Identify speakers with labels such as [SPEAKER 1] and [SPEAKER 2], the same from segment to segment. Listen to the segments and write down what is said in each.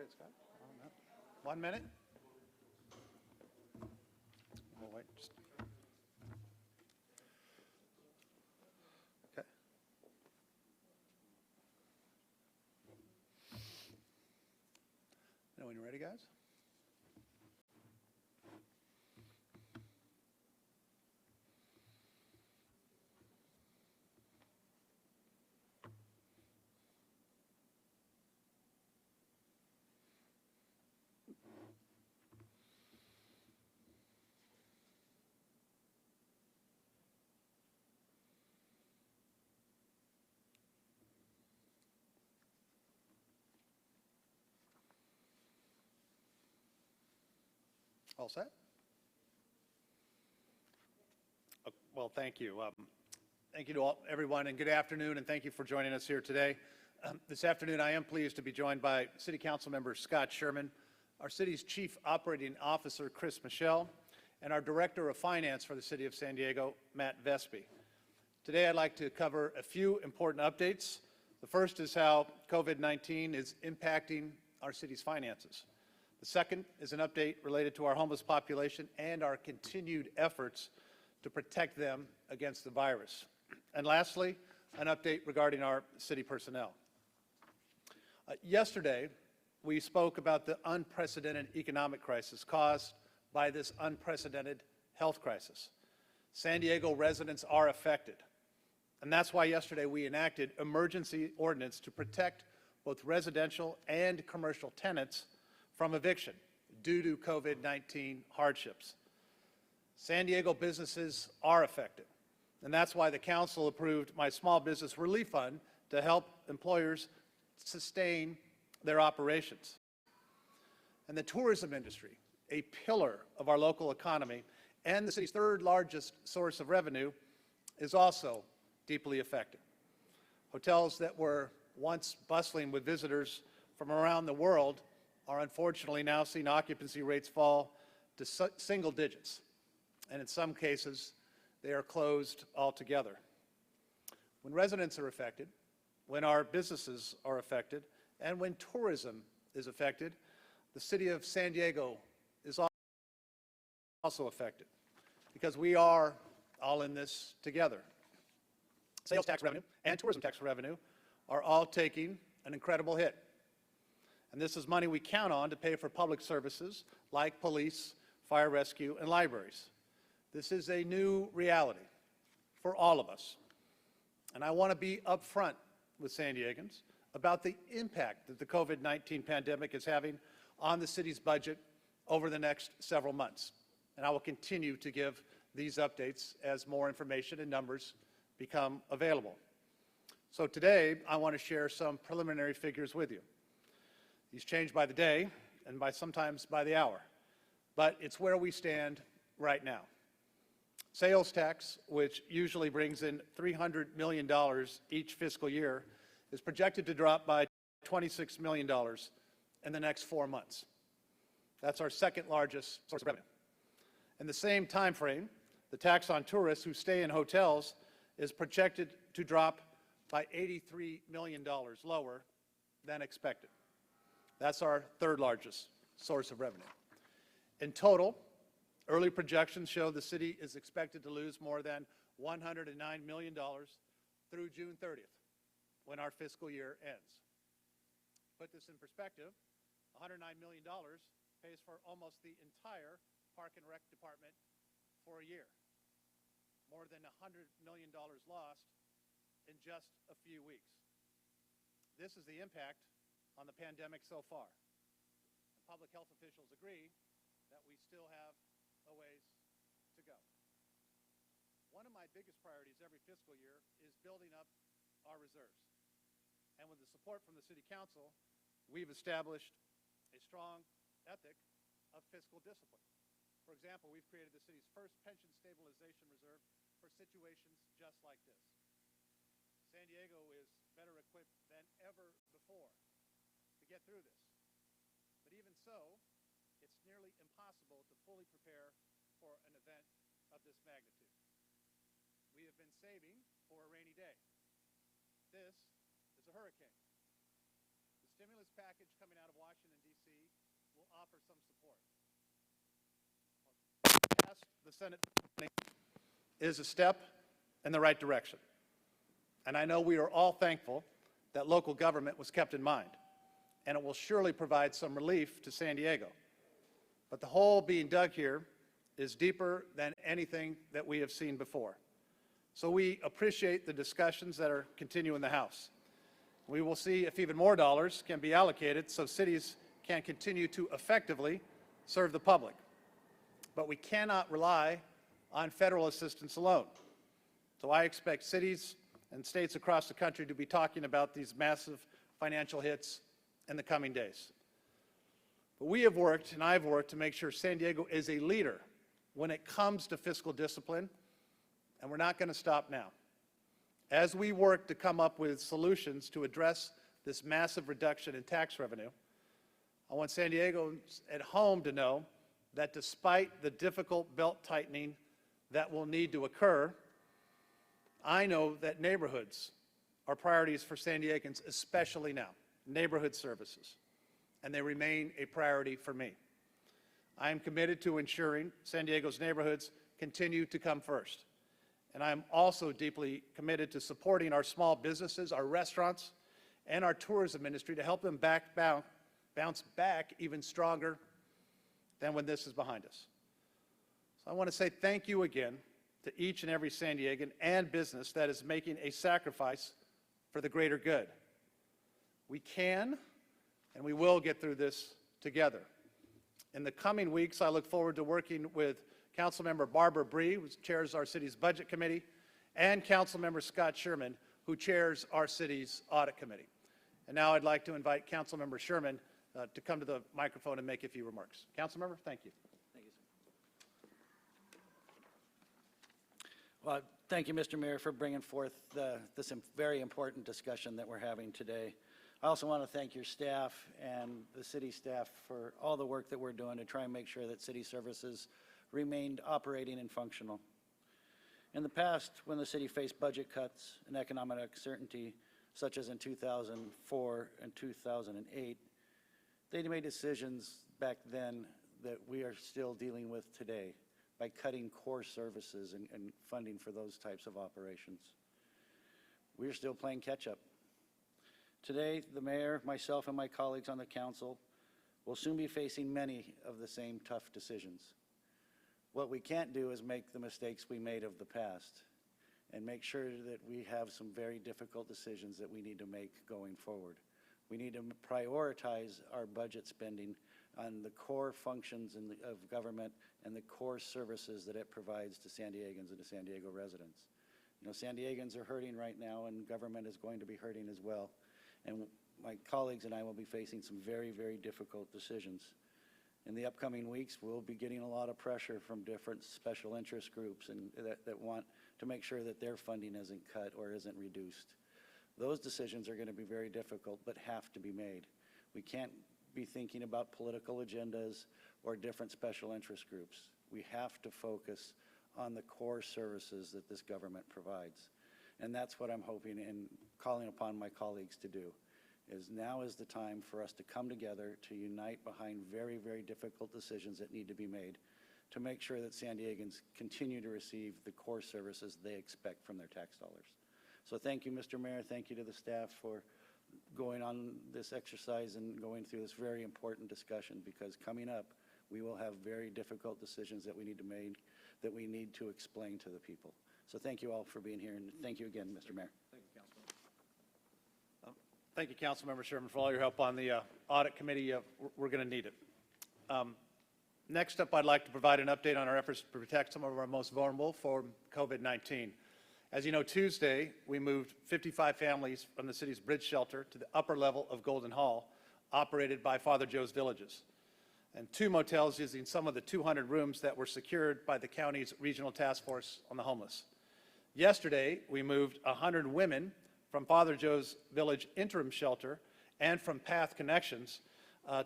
[SPEAKER 1] ahead, Scott. 1 minute. We'll wait. Okay. When you're ready, guys. All set? Well, thank you. Thank you to everyone, and good afternoon, and thank you for joining us here today. This afternoon, I am pleased to be joined by City Council Member Scott Sherman, our city's Chief Operating Officer, Chris Michelle, and our Director of Finance for the City of San Diego, Matt Vespi. Today, I'd like to cover a few important updates. The first is how COVID-19 is impacting our city's finances. The second is an update related to our homeless population and our continued efforts to protect them against the virus. And lastly, an update regarding our city personnel. Yesterday, we spoke about the unprecedented economic crisis caused by this unprecedented health crisis. San Diego residents are affected. And that's why yesterday we enacted emergency ordinance to protect both residential and commercial tenants from eviction due to COVID-19 hardships. San Diego businesses are affected, and that's why the council approved my small business relief fund to help employers sustain their operations. And the tourism industry, a pillar of our local economy and the city's third largest source of revenue, is also deeply affected. Hotels that were once bustling with visitors from around the world are unfortunately now seeing occupancy rates fall to single digits, and in some cases, they are closed altogether. When residents are affected, when our businesses are affected, and when tourism is affected, the city of San Diego is also affected, because we are all in this together. Sales tax revenue and tourism tax revenue are all taking an incredible hit. And this is money we count on to pay for public services like police, fire rescue, and libraries. This is a new reality for all of us. And I want to be upfront with San Diegans about the impact that the COVID-19 pandemic is having on the city's budget over the next several months. And I will continue to give these updates as more information and numbers become available. So today, I want to share some preliminary figures with you. These change by the day and sometimes by the hour, but it's where we stand right now. Sales tax, which usually brings in $300 million each fiscal year, is projected to drop by $26 million in the next 4 months. That's our second largest source of revenue. In the same time frame, the tax on tourists who stay in hotels is projected to drop by $83 million lower than expected. That's our third largest source of revenue. In total, early projections show the city is expected to lose more than $109 million through June 30th, when our fiscal year ends. To put this in perspective, $109 million pays for almost the entire Park and Rec department for a year. More than $100 million lost in just a few weeks. This is the impact on the pandemic so far. And public health officials agree that we still have a ways to go. One of my biggest priorities every fiscal year is building up our reserves. And with the support from the City Council, we've established a strong ethic of fiscal discipline. For example, we've created the city's first pension stabilization reserve for situations just like this. San Diego is better equipped than ever before to get through this. But even so, it's nearly impossible to fully prepare for an event of this magnitude. We have been saving for a rainy day. This is a hurricane. The stimulus package coming out of Washington, D.C. offer some support. Passed the Senate is a step in the right direction. And I know we are all thankful that local government was kept in mind, and it will surely provide some relief to San Diego. But the hole being dug here is deeper than anything that we have seen before. So we appreciate the discussions that are continuing in the House. We will see if even more dollars can be allocated so cities can continue to effectively serve the public. But we cannot rely on federal assistance alone. So I expect cities and states across the country to be talking about these massive financial hits in the coming days. But we have worked, and I've worked, to make sure San Diego is a leader when it comes to fiscal discipline, and we're not going to stop now. As we work to come up with solutions to address this massive reduction in tax revenue, I want San Diegans at home to know that despite the difficult belt tightening that will need to occur, I know that neighborhoods are priorities for San Diegans, especially now, neighborhood services, and they remain a priority for me. I am committed to ensuring San Diego's neighborhoods continue to come first. And I am also deeply committed to supporting our small businesses, our restaurants, and our tourism industry to help them bounce back even stronger than when this is behind us. So I want to say thank you again to each and every San Diegan and business that is making a sacrifice for the greater good. We can and we will get through this together. In the coming weeks, I look forward to working with Councilmember Barbara Bree, who chairs our city's Budget Committee, and Councilmember Scott Sherman, who chairs our city's Audit Committee. And now I'd like to invite Councilmember Sherman to come to the microphone and make a few remarks. Councilmember, thank you.
[SPEAKER 2] Thank you, sir. Well, thank you, Mr. Mayor, for bringing forth this very important discussion that we're having today. I also want to thank your staff and the city staff for all the work that we're doing to try and make sure that city services remained operating and functional. In the past, when the city faced budget cuts and economic uncertainty, such as in 2004 and 2008, they made decisions back then that we are still dealing with today by cutting core services and funding for those types of operations. We're still playing catch-up. Today, the mayor, myself, and my colleagues on the council will soon be facing many of the same tough decisions. What we can't do is make the mistakes we made of the past and make sure that we have some very difficult decisions that we need to make going forward. We need to prioritize our budget spending on the core functions of government and the core services that it provides to San Diegans and to San Diego residents. You know, San Diegans are hurting right now, and government is going to be hurting as well. And my colleagues and I will be facing some very, very difficult decisions. In the upcoming weeks, we'll be getting a lot of pressure from different special interest groups and that want to make sure that their funding isn't cut or isn't reduced. Those decisions are going to be very difficult, but have to be made. We can't be thinking about political agendas or different special interest groups. We have to focus on the core services that this government provides. And that's what I'm hoping and calling upon my colleagues to do, is now is the time for us to come together to unite behind very, very difficult decisions that need to be made to make sure that San Diegans continue to receive the core services they expect from their tax dollars. So thank you, Mr. Mayor. Thank you to the staff for going on this exercise and going through this very important discussion, because coming up, we will have very difficult decisions that we need to make, that we need to explain to the people. So thank you all for being here, and thank you again, Mr. Mayor.
[SPEAKER 1] Thank you, Councilman. Thank you, Councilmember Sherman, for all your help on the Audit Committee. We're going to need it. Next up, I'd like to provide an update on our efforts to protect some of our most vulnerable from COVID-19. As you know, Tuesday, we moved 55 families from the city's bridge shelter to the upper level of Golden Hall, operated by Father Joe's Villages, and 2 motels using some of the 200 rooms that were secured by the county's Regional Task Force on the Homeless. Yesterday, we moved 100 women from Father Joe's Village interim shelter and from Path Connections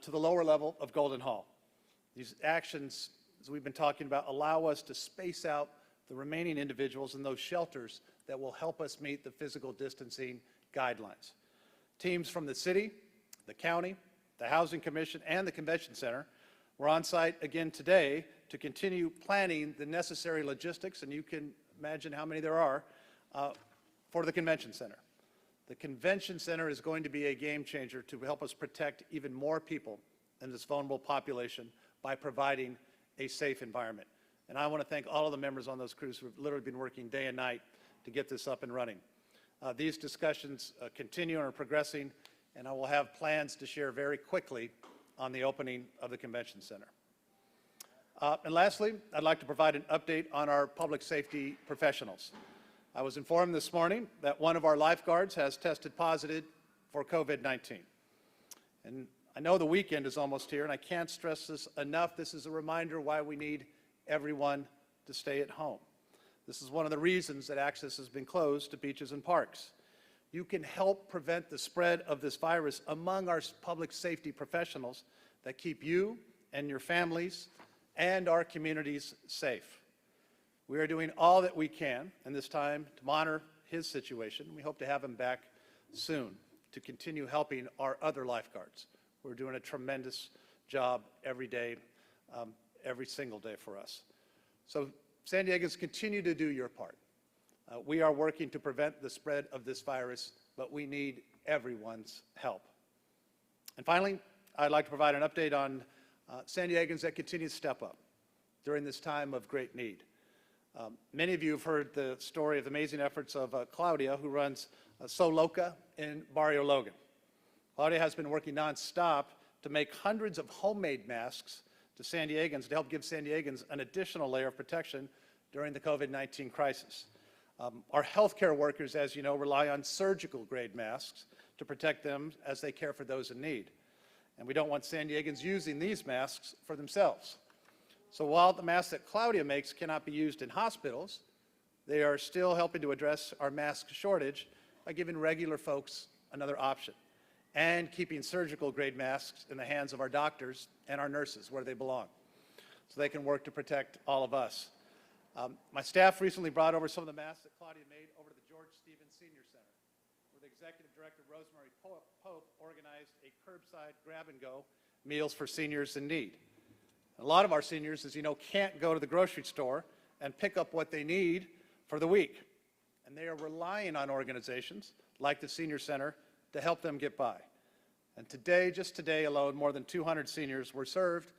[SPEAKER 1] to the lower level of Golden Hall. These actions, as we've been talking about, allow us to space out the remaining individuals in those shelters that will help us meet the physical distancing guidelines. Teams from the city, the county, the Housing Commission, and the Convention Center. We're on site again today to continue planning the necessary logistics, and you can imagine how many there are, for the Convention Center. The Convention Center is going to be a game changer to help us protect even more people in this vulnerable population by providing a safe environment. And I want to thank all of the members on those crews who have literally been working day and night to get this up and running. These discussions continue and are progressing, and I will have plans to share very quickly on the opening of the Convention Center. And lastly, I'd like to provide an update on our public safety professionals. I was informed this morning that one of our lifeguards has tested positive for COVID-19. And I know the weekend is almost here, and I can't stress this enough. This is a reminder why we need everyone to stay at home. This is one of the reasons that access has been closed to beaches and parks. You can help prevent the spread of this virus among our public safety professionals that keep you and your families and our communities safe. We are doing all that we can in this time to monitor his situation. We hope to have him back soon to continue helping our other lifeguards. We're doing a tremendous job every day, every single day for us. So San Diegans, continue to do your part. We are working to prevent the spread of this virus, but we need everyone's help. And finally, I'd like to provide an update on San Diegans that continue to step up during this time of great need. Many of you have heard the story of the amazing efforts of Claudia, who runs So Loca in Barrio Logan. Claudia has been working nonstop to make hundreds of homemade masks to San Diegans to help give San Diegans an additional layer of protection during the COVID-19 crisis. Our healthcare workers, as you know, rely on surgical-grade masks to protect them as they care for those in need. And we don't want San Diegans using these masks for themselves. So while the masks that Claudia makes cannot be used in hospitals, they are still helping to address our mask shortage by giving regular folks another option and keeping surgical-grade masks in the hands of our doctors and our nurses where they belong, so they can work to protect all of us. My staff recently brought over some of the masks that Claudia made over to the George Stevens Senior Center, where the Executive Director, Rosemary Pope, organized a curbside grab-and-go meals for seniors in need. A lot of our seniors, as you know, can't go to the grocery store and pick up what they need for the week. And they are relying on organizations like the Senior Center to help them get by. And today, just today alone, more than 200 seniors were served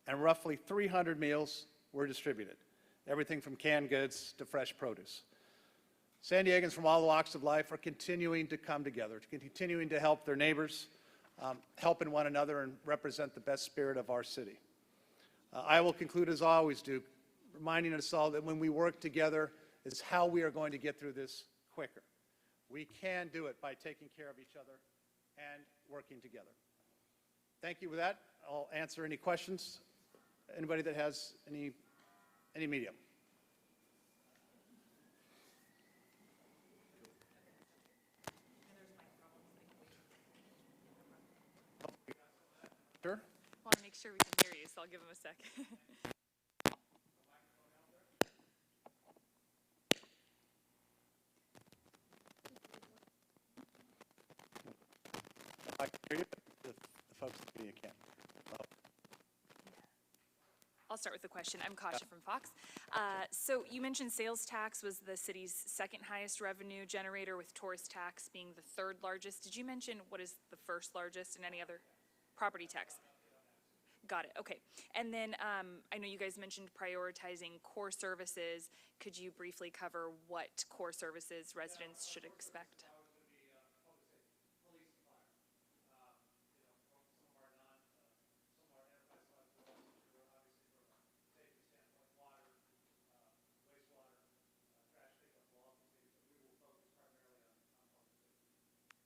[SPEAKER 1] and roughly 300 meals were distributed. Everything from canned goods to fresh produce. San Diegans from all walks of life are continuing to come together, continuing to help their neighbors, helping one another, and represent the best spirit of our city. I will conclude, as I always do, reminding us all that when we work together is how we are going to get through this quicker. We can do it by taking care of each other and working together. Thank you. With that, I'll answer any questions. Anybody that has any medium. Sure.
[SPEAKER 3] I want to make sure we can hear you, so I'll give him a sec.
[SPEAKER 1] I can hear you, but the folks in the media can't.
[SPEAKER 3] I'll start with the question. I'm Kasha from Fox. So you mentioned sales tax was the city's second highest revenue generator, with tourist tax being the third largest. Did you mention what is the first largest and any other? Property tax. Got it. Okay. And then I know you guys mentioned prioritizing core services. Could you briefly cover what core services residents should expect?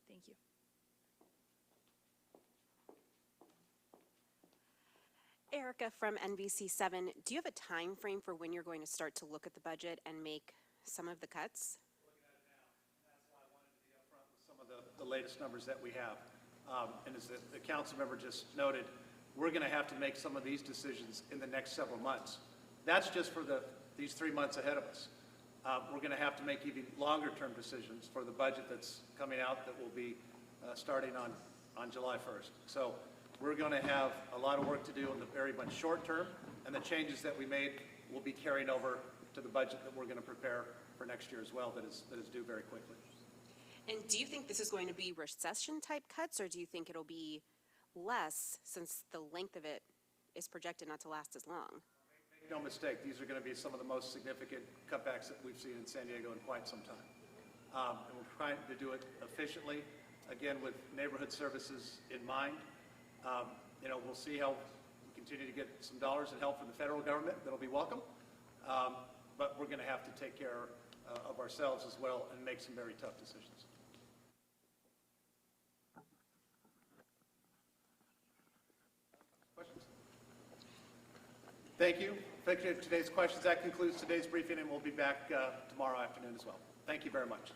[SPEAKER 3] Thank you.
[SPEAKER 4] Erica from NBC7, do you have a time frame for when you're going to start to look at the budget and make some of the cuts?
[SPEAKER 1] Looking at it now. That's why I wanted to be upfront with some of the latest numbers that we have. And as the council member just noted, we're going to have to make some of these decisions in the next several months. That's just for these 3 months ahead of us. We're going to have to make even longer-term decisions for the budget that's coming out that will be starting on July 1st. So we're going to have a lot of work to do in the very much short term, and the changes that we made will be carrying over to the budget that we're going to prepare for next year as well, that is due very quickly.
[SPEAKER 4] And do you think this is going to be recession-type cuts, or do you think it'll be less since the length of it is projected not to last as long?
[SPEAKER 1] Make no mistake, these are going to be some of the most significant cutbacks that we've seen in San Diego in quite some time. And we're trying to do it efficiently, again, with neighborhood services in mind. We'll see how we continue to get some dollars and help from the federal government. That'll be welcome. But we're going to have to take care of ourselves as well and make some very tough decisions. Questions? Thank you. Thank you for today's questions. That concludes today's briefing, and we'll be back tomorrow afternoon as well. Thank you very much.